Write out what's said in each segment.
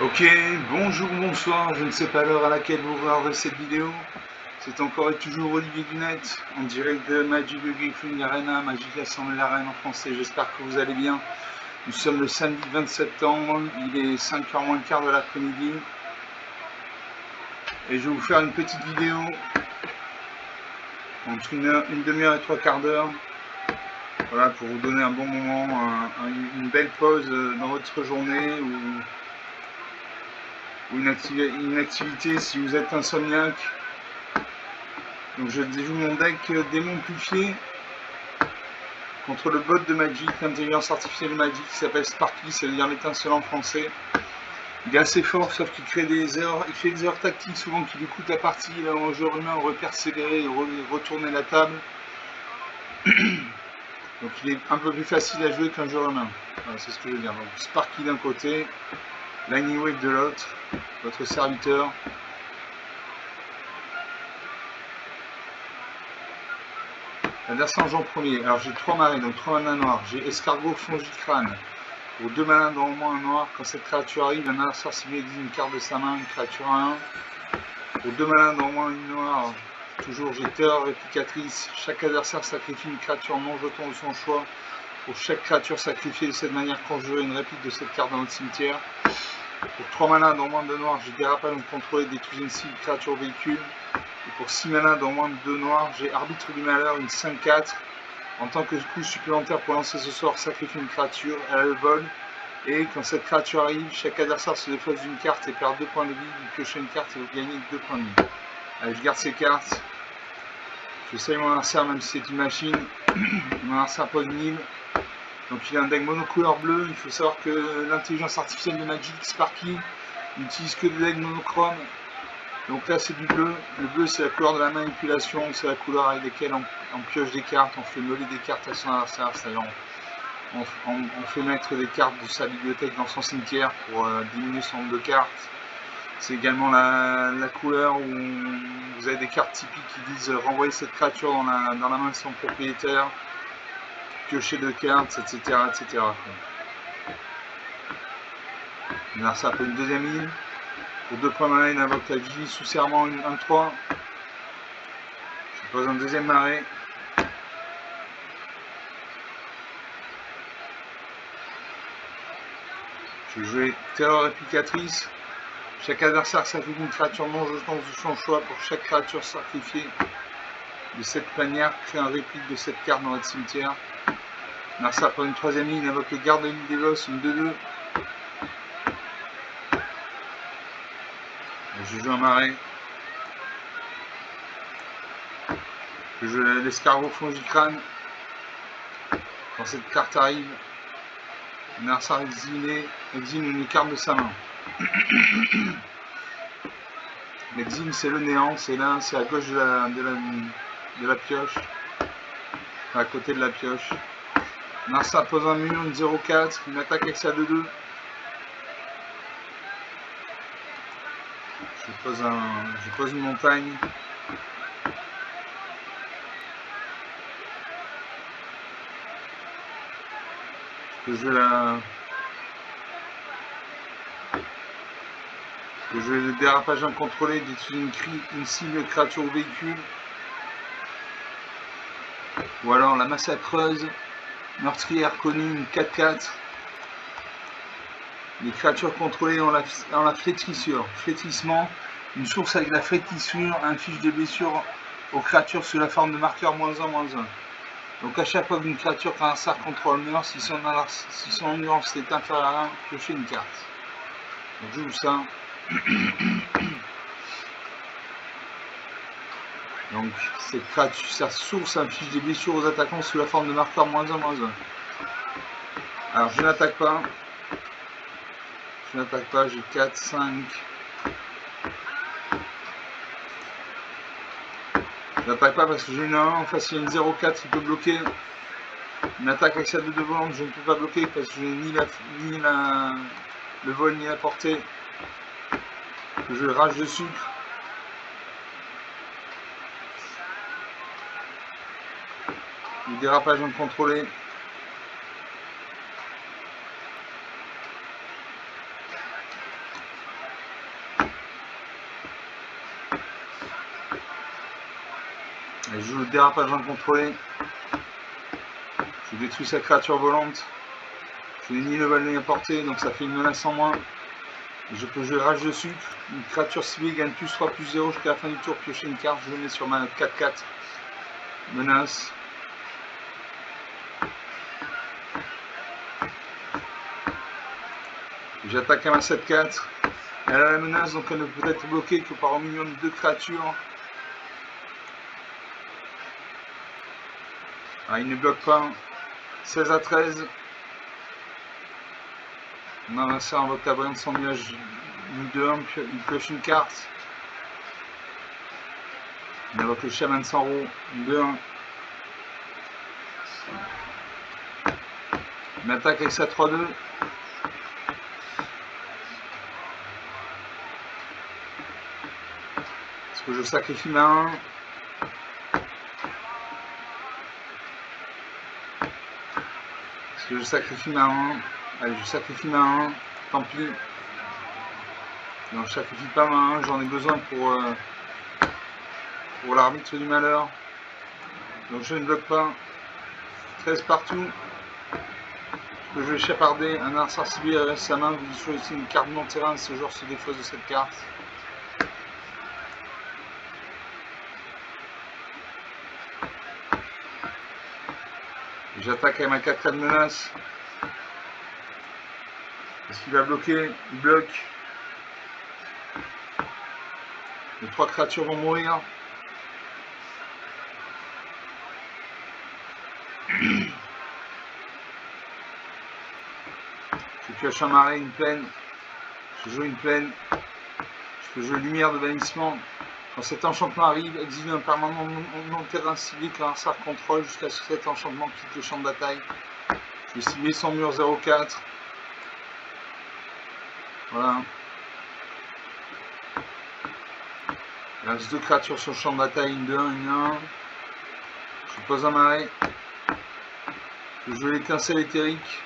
Ok, bonjour, bonsoir, je ne sais pas l'heure à laquelle vous regardez cette vidéo. C'est encore et toujours Olivier Dunette, en direct de Magic the Gathering Arena, Magic Assemblée Arena en français, j'espère que vous allez bien. Nous sommes le samedi 20 septembre, il est 5h moins le quart de l'après-midi. Et je vais vous faire une petite vidéo, entre une demi-heure et trois quarts d'heure. Voilà, pour vous donner un bon moment, une belle pause dans votre journée ou une activité si vous êtes insomniaque. Donc je joue mon deck démon amplifié contre le bot de Magic, l'intelligence artificielle de Magic qui s'appelle Sparky, ça veut dire l'étincelle en français. Il est assez fort, sauf qu'il crée des erreurs, il fait des erreurs tactiques souvent qui lui coûtent la partie. Là, en jeu humain, on aurait persévéré et retourner la table. Donc il est un peu plus facile à jouer qu'un jeu humain. Voilà, c'est ce que je veux dire. Donc Sparky d'un côté, Lightning Wave de l'autre, votre serviteur. L'adversaire en joue en premier. Alors j'ai 3 marées, donc 3 manas noirs. J'ai Escargot Fongicrane. Pour 2 manas dans au moins un noir, quand cette créature arrive, un adversaire ciblé exile une carte de sa main, une créature à 1. Pour 2 manas dans au moins une noire, toujours j'ai Terreur Réplicatrice. Chaque adversaire sacrifie une créature non jeton de son choix. Pour chaque créature sacrifiée de cette manière, conjurer une réplique de cette carte dans votre cimetière. Pour 3 manas dans moins de 2 noirs, j'ai Dérapage contrôlé, détruire une cible créature véhicule. Et pour 6 manas dans moins de 2 noirs, j'ai Arbitre du Malheur, une 5-4. En tant que coup supplémentaire pour lancer ce sort, sacrifie une créature, elle a le vol. Et quand cette créature arrive, chaque adversaire se défausse d'une carte et perd 2 points de vie. Vous piochez une carte et vous gagnez 2 points de vie. Allez, je garde ces cartes. Je salue mon adversaire même si c'est une machine. Mon adversaire pose une île. Donc il a un deck monocouleur bleu. Il faut savoir que l'intelligence artificielle de Magic, Sparky, n'utilise que des decks monochromes. Donc là c'est du bleu. Le bleu c'est la couleur de la manipulation. C'est la couleur avec laquelle on pioche des cartes. On fait meuler des cartes à son adversaire. C'est-à-dire on fait mettre des cartes de sa bibliothèque dans son cimetière pour diminuer son nombre de cartes. C'est également la couleur où vous avez des cartes typiques qui disent renvoyer cette créature dans la main de son propriétaire, piocher 2 cartes, etc. etc. Là, ça peut une deuxième île. Pour 2 points mana, il invoque la J sous serment, une 1-3. Je pose un deuxième marée. Je vais jouer Terreur Réplicatrice. Chaque adversaire sacrifie une créature non jeton de son choix. Pour chaque créature sacrifiée de cette manière, crée un réplique de cette carte dans votre cimetière. Narsa prend une troisième ligne, invoque le garde de l'île des Gosses, une 2-2. Je joue un marais. Je joue l'escargot Fongicrane. Quand cette carte arrive, Narsa exile une carte de sa main. L'exil c'est le néant, c'est là, c'est à gauche de la pioche, à côté de la pioche. Narsa pose un mur, une 0-4, une attaque avec sa 2-2. Je pose une montagne. Je joue le dérapage incontrôlé, détruire une cible créature ou véhicule. Ou alors la massacreuse, meurtrière connue, une 4-4. Les créatures contrôlées ont la flétrissure. Flétrissement, une source avec la flétrissure inflige des blessures aux créatures sous la forme de marqueur -1, -1. Donc à chaque fois qu'une créature qu'un adversaire contrôle meurt, si son endurance est inférieure à 1, piochez une carte. Donc je joue ça. Donc cette créature, sa source inflige des blessures aux attaquants sous la forme de marqueur -1, -1. Alors je n'attaque pas. Je n'attaque pas, j'ai 4, 5. Je n'attaque pas parce que j'ai une 1 en face, il y a une 0-4 qui peut bloquer. Une attaque avec sa 2 de volante, je ne peux pas bloquer parce que je n'ai ni le vol ni la portée. Je rage de sucre. Le dérapage incontrôlé. Elle joue le dérapage incontrôlé. Je détruis sa créature volante. Je n'ai ni le bal ni à portée, donc ça fait une menace en moins. Je peux jouer rage de sucre. Une créature ciblée gagne plus 3 plus 0 jusqu'à la fin du tour. Piocher une carte, je le mets sur ma 4-4. Menace. J'attaque à ma 7-4. Elle a la menace, donc elle ne peut être bloquée que par au minimum 2 créatures. Ah, il ne bloque pas. 16 à 13. On a lancé un vocabulaire de son nuage. Une 2-1, il pioche une carte. On invoque le chaman sans roue. Une 2-1. On attaque avec sa 3-2. Est-ce que je sacrifie ma 1? Est-ce que je sacrifie ma 1? Allez, je sacrifie ma 1. Tant pis. Non, je sacrifie pas ma 1. J'en ai besoin pour l'arbitre du malheur. Donc je ne bloque pas. 13 partout. Je vais chaparder un arçar ciblé avec sa main. Vous choisissez une carte de mon terrain. Ce joueur se défausse de cette carte. J'attaque avec ma 4-4 de menace. Est-ce qu'il va bloquer? Il bloque. Les 3 créatures vont mourir. Je pioche un marais, une plaine. Je joue une plaine. Je peux jouer lumière de bannissement. Quand cet enchantement arrive, exile un permanent non terrain ciblé qu'un arçar contrôle jusqu'à ce que cet enchantement quitte le champ de bataille. Je vais cibler son mur 0-4. Voilà. Il reste 2 créatures sur le champ de bataille, une 2-1, une 1. Je pose un marais. Je joue l'étincelle éthérique.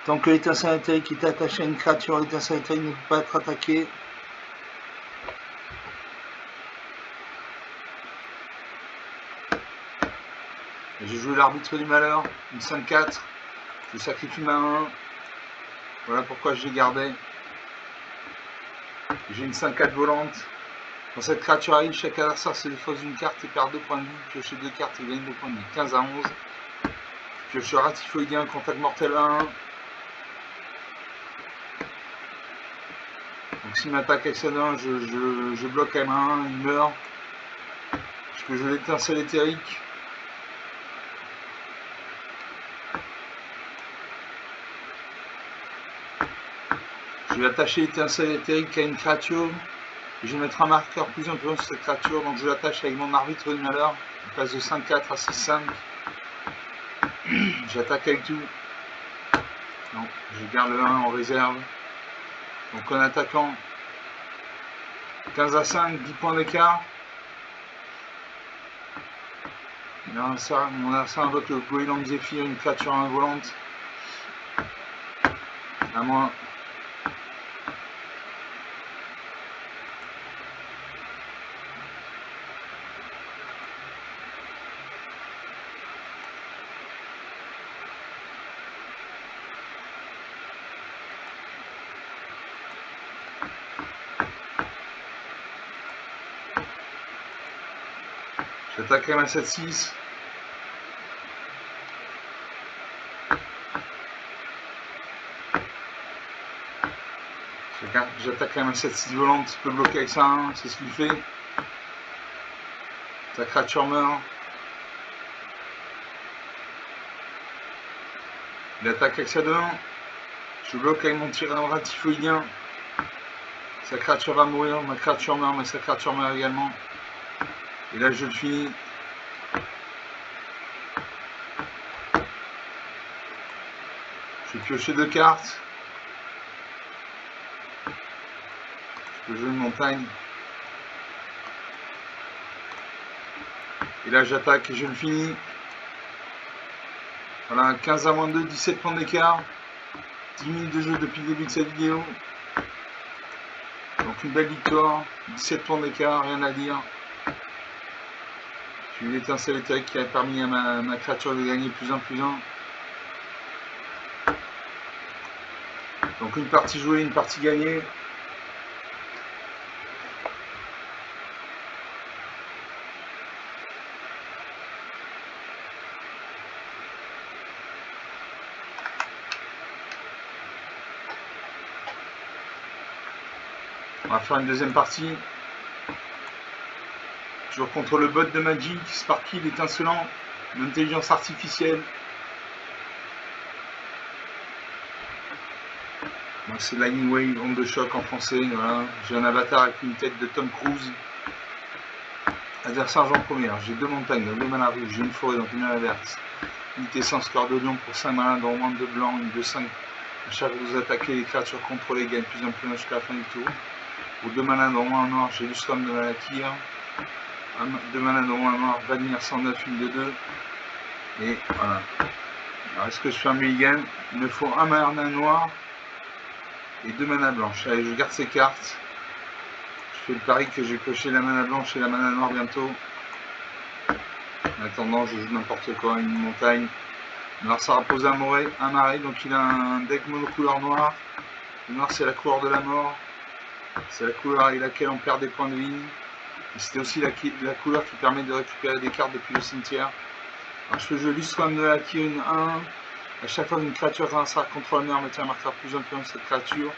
Tant que l'étincelle éthérique est attachée à une créature, l'étincelle éthérique ne peut pas être attaquée. J'ai joué l'arbitre du malheur, une 5-4. Je sacrifie ma 1. Voilà pourquoi je l'ai gardé. J'ai une 5-4 volante. Quand cette créature arrive, chaque adversaire se défausse d'une carte et perd 2 points de vie. Piocher 2 cartes et gagne 2 points de vie. 15 à 11. Pioche ratifoïdien, contact mortel 1. Donc s'il m'attaque avec sa 1, je bloque à ma 1, il meurt. Je peux jouer l'étincelle éthérique. Je vais attacher l'étincelle éthérique à une créature. Et je vais mettre un marqueur plus important sur cette créature. Donc je l'attache avec mon arbitre du malheur. On passe de 5-4 à 6-5. J'attaque avec tout. Non, je garde le 1 en réserve. Donc en attaquant 15 à 5, 10 points d'écart. Mon adversaire invoque le goéland Zephyr, une créature involante. À moi. J'attaque à ma 7-6. J'attaque à ma 7-6 volante, il peut bloquer avec ça 1, c'est ce qu'il fait. Sa créature meurt. Il attaque avec sa 2-1. Je bloque avec mon tyran ratifoïdien. Sa créature va mourir, ma créature meurt, mais sa créature meurt également. Et là je le finis. Je vais piocher 2 cartes. Je peux jouer une montagne. Et là j'attaque et je le finis. Voilà, 15 à moins 2, 17 points d'écart. 10 minutes de jeu depuis le début de cette vidéo. Donc une belle victoire. 17 points d'écart, rien à dire. J'ai eu l'étincelle éthérique qui a permis à ma créature de gagner plus 1, plus 1. Donc une partie jouée, une partie gagnée. On va faire une deuxième partie. Toujours contre le bot de Magic, Sparky l'étincelant, l'intelligence artificielle. C'est Lightning Wave, onde de choc en français. Voilà. J'ai un avatar avec une tête de Tom Cruise. Adversaire en première. J'ai 2 montagnes, donc 2 manas rouges. J'ai une forêt, donc une mana verte. Unité sans score de lion pour 5 manas, dans le monde de blanc, une de 5. À chaque fois que vous attaquez les créatures contrôlées, gagnent plus en plus jusqu'à la fin du tour. Pour 2 manas dans le moins noir, j'ai Lustrum de Valakir. 2 manas dans le moins noir, Vanir 109, une de 2. Et voilà. Alors est-ce que je fais un mulligan? Il me faut un mana noir et 2 manas blanches. Allez, je garde ces cartes. Je fais le pari que j'ai coché la mana blanche et la mana noire bientôt. En attendant, je joue n'importe quoi, une montagne. Alors ça repose un marais, donc il a un deck monocouleur noir. Le noir c'est la couleur de la mort. C'est la couleur avec laquelle on perd des points de vie. C'était aussi la couleur qui permet de récupérer des cartes depuis le cimetière. Alors je peux jouer Lustrum de Valakir, une 1. À chaque fois qu'une créature traversera contre le mur, mettez un marqueur plus un de cette créature.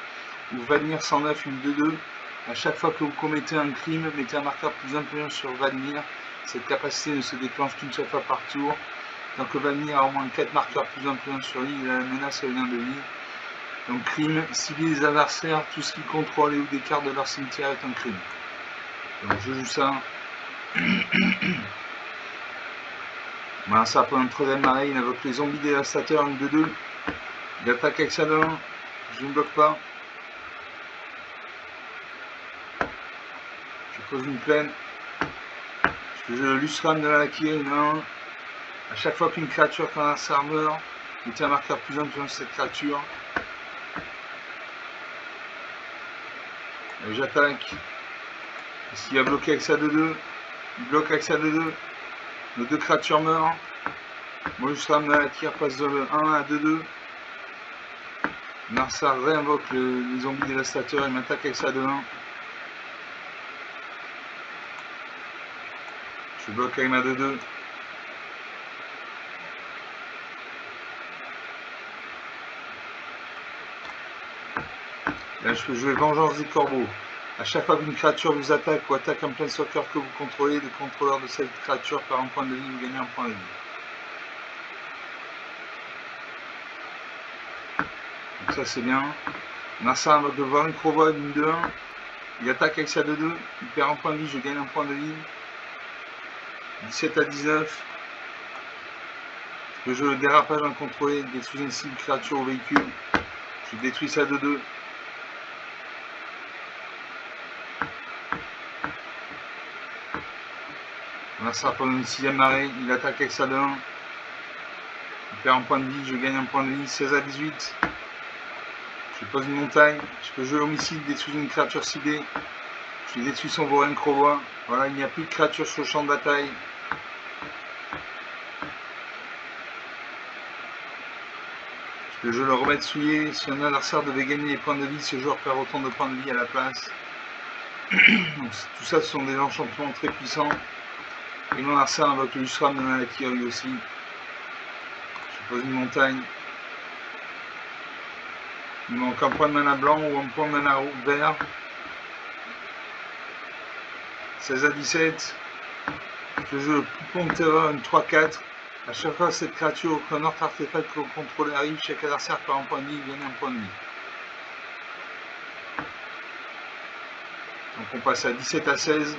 Ou Vanir 109, une 2-2. À chaque fois que vous commettez un crime, mettez un marqueur plus un sur Vanir. Cette capacité ne se déclenche qu'une seule fois par tour. Tant que Vanir a au moins 4 marqueurs plus un sur lui, il a la menace et le lien de vie. Donc crime, cibler les adversaires, tout ce qui contrôle et ou des cartes de leur cimetière est un crime. Donc je joue ça. Voilà, ça prend un troisième marée, il invoque les zombies dévastateurs, une 2-2. Il attaque avec ça de 1. Je ne bloque pas. Je pose une plaine. Je joue le Lustrum de Valakir, une 1. À chaque fois qu'une créature traverse armure, mettez un marqueur plus un sur cette créature. J'attaque. S'il va bloquer avec ça de 2, il bloque avec ça de 2. Nos 2 créatures meurent. Moi, Lustrum de Valakir passe de 1 à 2-2. Narsar réinvoque les zombies dévastateurs et m'attaque avec ça de 1. Je bloque avec ma 2-2. Là, je peux jouer Vengeance des Corbeaux. À chaque fois qu'une créature vous attaque ou attaque un planeswalker que vous contrôlez, le contrôleur de cette créature perd un point de vie ou gagne un point de vie. Donc ça c'est bien. Narsar invoque de voir une Crovoid, une 2-1. Il attaque avec sa 2-2. Il perd un point de vie, je gagne un point de vie. 17 à 19. Je peux jouer le dérapage incontrôlé, détruire une cible créature au véhicule. Je détruis ça 2-2. Narsar pendant une 6ème marée, il attaque avec ça de 1. Il perd un point de vie, je gagne un point de vie, 16 à 18. Je pose une montagne, je peux jouer homicide, détruire une créature ciblée. Je détruis son Vorin Crovois. Voilà, il n'y a plus de créatures sur le champ de bataille. Je peux le remettre souillé. Si un adversaire devait gagner les points de vie, ce joueur perd autant de points de vie à la place. Donc, tout ça, ce sont des enchantements très puissants. Et mon adversaire invoque le Lustrum de Valakir lui aussi. Je pose une montagne. Il manque un point de mana blanc ou un point de mana vert. 16 à 17. Je joue le Poupon de terreur, une 3-4. À chaque fois que cette créature ou qu'un autre artefact que vous contrôlez arrive, chaque adversaire perd un point de vie, il gagne un point de vie. Donc on passe à 17 à 16.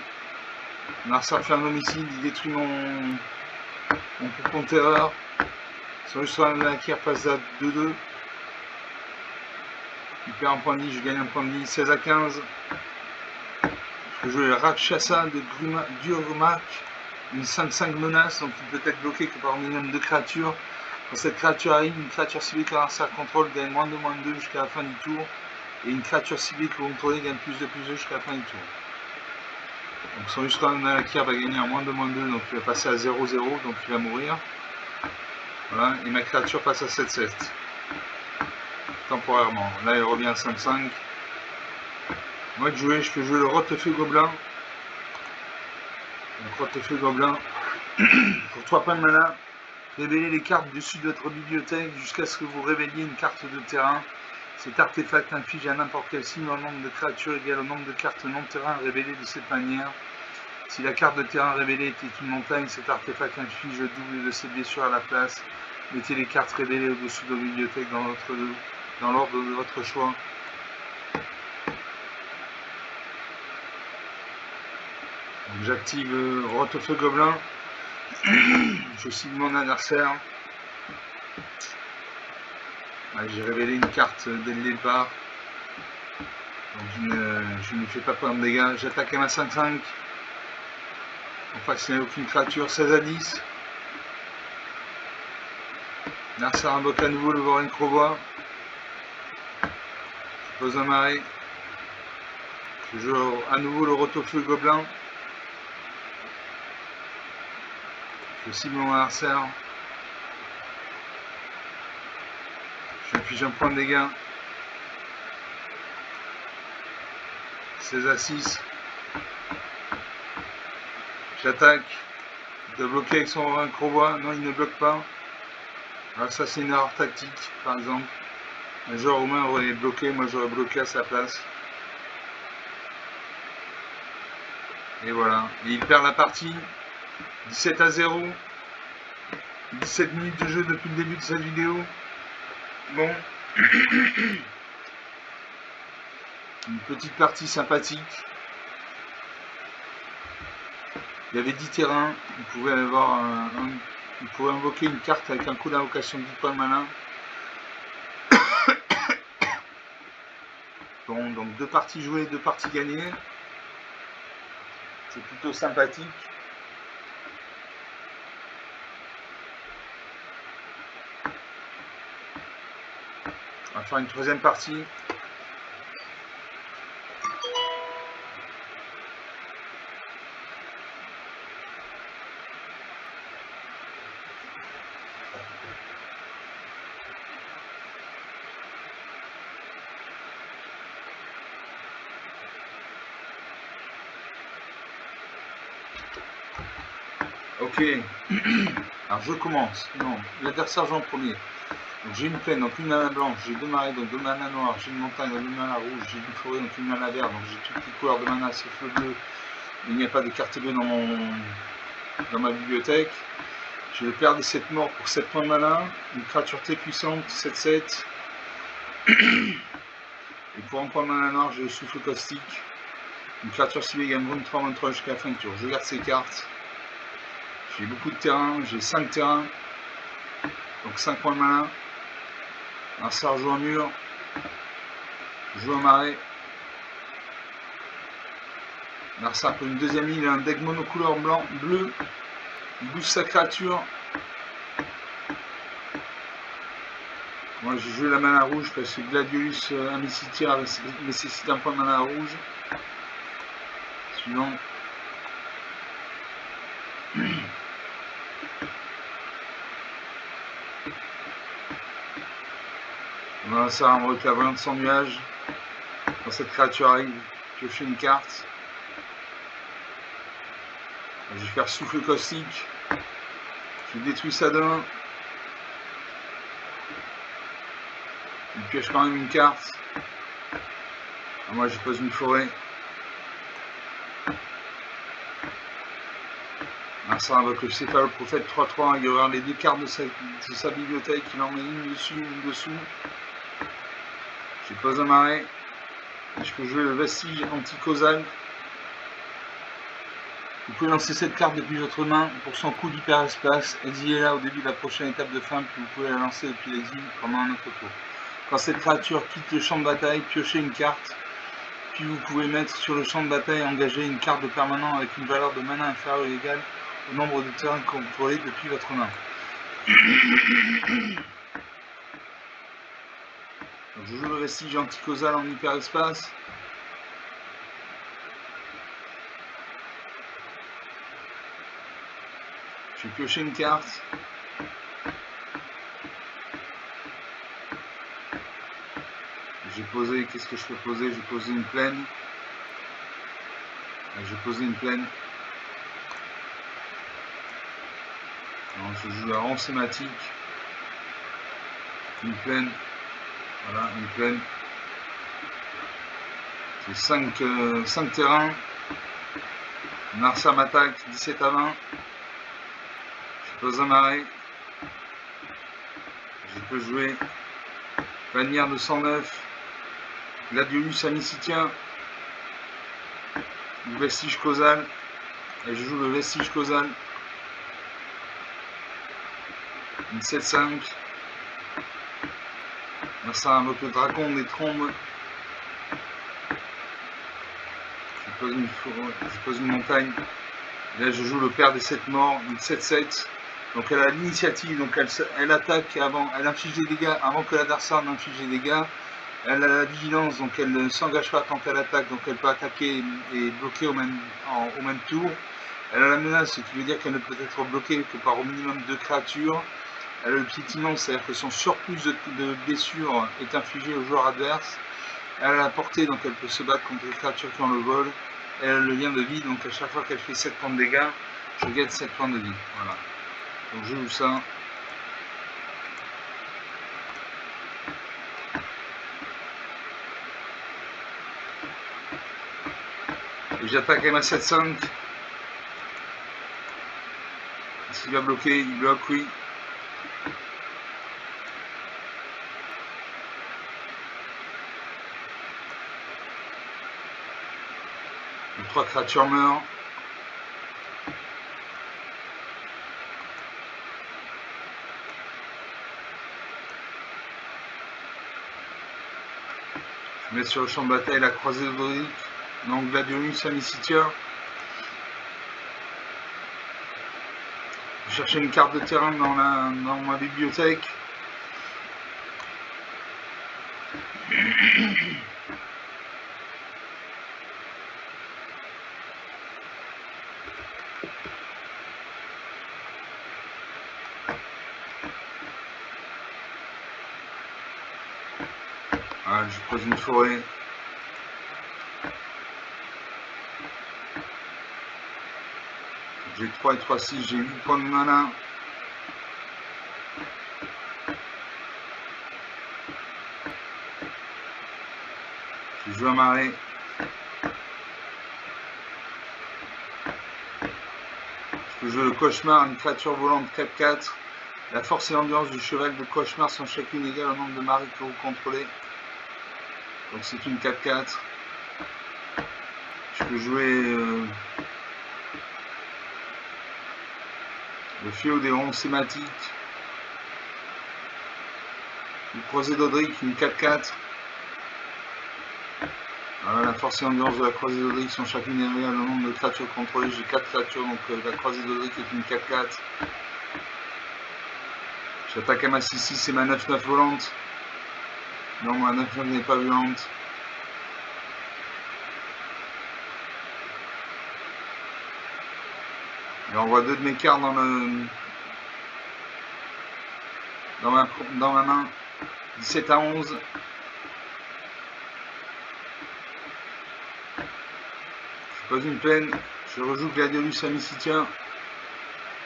Narsar fait un homicide, il détruit mon Poupon de terreur. Son Lustrum de Valakir passe à 2-2. Il perd un point de vie, je gagne un point de vie, 16 à 15. Je joue le Rakshasa de Durmak, une 5-5 menace, donc il peut être bloqué que par minimum de créatures. Quand cette créature arrive, une créature ciblée que l'adversaire contrôle gagne -2/-2 jusqu'à la fin du tour. Et une créature ciblée que vous contrôlez gagne +2/+2 jusqu'à la fin du tour. Donc son Usran Malakir va gagner en -2, donc il va passer à 0-0, donc il va mourir. Voilà, et ma créature passe à 7-7. Temporairement. Là il revient à 5-5. Moi de jouer, je peux jouer le Rotefeu Gobelin. Donc Rotefeu Gobelin. Pour 3 points de mana, révélez les cartes dessus de votre bibliothèque jusqu'à ce que vous révéliez une carte de terrain. Cet artefact inflige à n'importe quel signe un nombre de créatures égal au nombre de cartes non-terrain révélées de cette manière. Si la carte de terrain révélée était une montagne, cet artefact inflige le double de ses blessures à la place. Mettez les cartes révélées au-dessous de la bibliothèque dans l'ordre de votre choix. J'active Rotefeu Gobelin. Je cible mon adversaire. J'ai révélé une carte dès le départ. Donc je ne fais pas prendre de dégâts. J'attaque à ma 5-5. En face, il n'y a aucune créature. 16-10. L'adversaire invoque à nouveau le Vorin Crovois. Je pose un marais. Je joue à nouveau le Rotefeu Gobelin. Je cible mon adversaire. J'inflige un point de dégâts. 16-6. J'attaque. Il doit bloquer avec son Vorin Crovois. Non, il ne bloque pas. Alors ça, c'est une erreur tactique, par exemple. Un joueur roumain aurait bloqué, moi j'aurais bloqué à sa place. Et voilà. Et il perd la partie. 17-0. 17 minutes de jeu depuis le début de cette vidéo. Bon. Une petite partie sympathique. Il y avait 10 terrains. Vous pouvez invoquer une carte avec un coup d'invocation de 10 points de mana. Bon, donc 2 parties jouées, 2 parties gagnées. C'est plutôt sympathique. On va faire une troisième partie. Ok. Alors je commence. Non, l'adversaire joue en premier. Donc j'ai une plaine, donc une mana blanche, j'ai 2 marais, donc 2 mana noirs, j'ai une montagne, donc 2 mana rouge, j'ai une forêt, donc une mana verte, donc j'ai toutes les couleurs de mana sauf le bleu. Il n'y a pas de carte bleue dans ma bibliothèque. Je vais perdre 7 morts pour 7 points de mana, une créature très puissante, 7-7. Et pour un point de mana noir, j'ai le souffle caustique. Une créature ciblée gagne 23 jusqu'à la fin du tour. Je garde ces cartes. J'ai beaucoup de terrain, j'ai 5 terrains. Donc 5 points de mana. Un sort joue un mur. Je joue un marais. L'adversaire pour une deuxième île, un deck monocouleur blanc, bleu. Il booste sa créature. Moi j'ai joué la mana rouge parce que Gladiolus Amicitiaire nécessite un point de mana rouge. Suivant. Voilà, ça invoque la volante sans nuage. Quand cette créature arrive, piocher une carte. Je vais faire souffle caustique. Je détruis ça d'un. Il pioche quand même une carte. Alors moi je pose une forêt. Alors ça invoque le céphaloprophète 3-3. Il y aura les 2 cartes de sa bibliothèque. Il en met une dessus, une dessous. Je pose un marais. Et je peux jouer le vestige anti-causal. Vous pouvez lancer cette carte depuis votre main pour son coup d'hyperespace. Exilez-la au début de la prochaine étape de fin, puis vous pouvez la lancer depuis l'exil pendant un autre tour. Quand cette créature quitte le champ de bataille, piochez une carte. Puis vous pouvez mettre sur le champ de bataille engager une carte de permanent avec une valeur de mana inférieure ou égale au nombre de terrains contrôlés depuis votre main. Donc je joue le vestige anti-causal en hyperespace. Je vais piocher une carte. J'ai posé, qu'est-ce que je peux poser? J'ai posé une plaine. J'ai posé une plaine. Alors, je joue la ronde sématique. Une plaine. Voilà, une plaine. C'est 5 terrains. Narsa m'attaque, 17 à 20. Je pose un marais. Je peux jouer Bannière de 109. Gladiolus amicitien. Le vestige causal. Et je joue le vestige causal. Une 7-5. Là, ça invoque le dragon des trombes. Je pose une montagne. Là, je joue le père des 7 morts, une 7-7. Donc, elle a l'initiative. Donc, elle attaque avant, elle inflige des dégâts avant que l'adversaire n'inflige des dégâts. Elle a la vigilance, donc elle ne s'engage pas quand elle attaque. Donc, elle peut attaquer et bloquer au même tour. Elle a la menace, ce qui veut dire qu'elle ne peut être bloquée que par au minimum 2 créatures. Elle a le piétinement, c'est-à-dire que son surplus de blessures est infligé au joueur adverse. Elle a la portée, donc elle peut se battre contre les créatures qui ont le vol. Elle a le lien de vie, donc à chaque fois qu'elle fait 7 points de dégâts, je gagne 7 points de vie. Voilà. Donc je joue ça. Et j'attaque à ma 7-5. Est-ce qu'il va bloquer? Il bloque, oui. Les 3 créatures meurent. Je mets sur le champ de bataille la croisée d'Odoric. Donc Gladiolus amicitia. Je cherchais une carte de terrain dans ma bibliothèque. Voilà, je pose une forêt. J'ai 3 et 3, 6, j'ai 8 points de mana. Je joue un marais. Je peux jouer le cauchemar, une créature volante 4-4. La force et l'ambiance du cheval de cauchemar sont chacune égales au nombre de marais que vous contrôlez. Donc c'est une 4-4. Je peux jouer le fléau des ronds sématiques. Le croisé d'Odric, une 4-4. Voilà, la force et l'ambiance de la croisée d'Odric sont chacune égales au nombre de créatures contrôlées. J'ai 4 créatures, donc la croisée d'Odric est une 4-4. J'attaque à ma 6-6 et ma 9-9 volante. Non, ma 9-9 n'est pas violente. Et on voit 2 de mes cartes dans ma main. 17 à 11. Je pose une plaine. Je rejoue Gladiolus amicitien.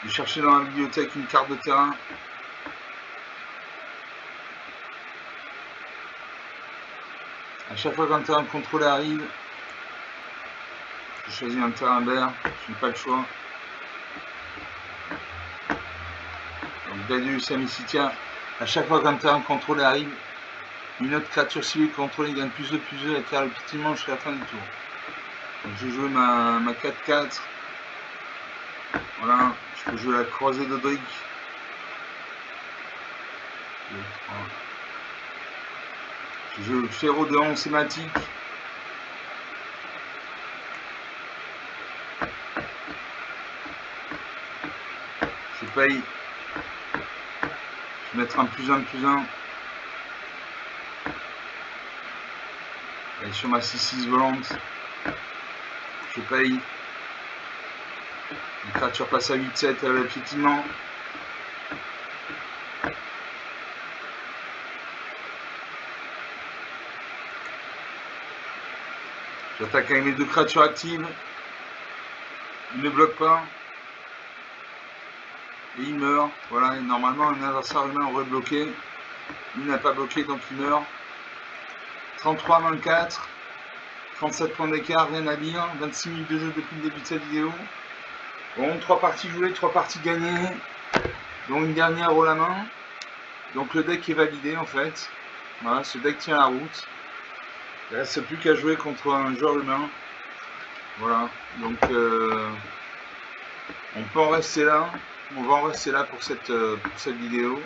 Je cherchais dans la bibliothèque une carte de terrain. À chaque fois qu'un terrain contrôlé arrive, je choisis un terrain vert. Je n'ai pas le choix. Donc Gladiolus amicitien. À chaque fois qu'un terrain contrôlé arrive, une autre créature ciblée contrôlée gagne plus de et faire le piétinement jusqu'à la fin du tour. Donc j'ai joué ma 4-4. Voilà, je peux jouer la croisée d'Odric. Je joue le fléau des ronds sématiques. Je paye. Je vais mettre un +1/+1. Et sur ma 6-6 volante, je paye. Une créature passe à 8-7 avec le piétinement. J'attaque avec mes 2 créatures actives. Il ne bloque pas. Et il meurt. Voilà, et normalement un adversaire humain aurait bloqué. Il n'a pas bloqué donc il meurt. 33 moins 4. 37 points d'écart, rien à dire. 26 minutes de jeu depuis le début de cette vidéo. Bon, 3 parties jouées, 3 parties gagnées. Donc une dernière haut la main. Donc le deck est validé en fait. Voilà, ce deck tient la route. Il ne reste plus qu'à jouer contre un joueur humain. Voilà, donc on peut en rester là. On va en rester là pour cette vidéo.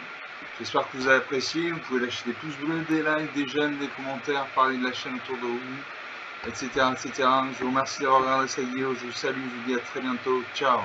J'espère que vous avez apprécié. Vous pouvez lâcher des pouces bleus, des likes, des j'aime, des commentaires, parler de la chaîne autour de vous, etc., etc. Je vous remercie d'avoir regardé cette vidéo. Je vous salue, je vous dis à très bientôt. Ciao.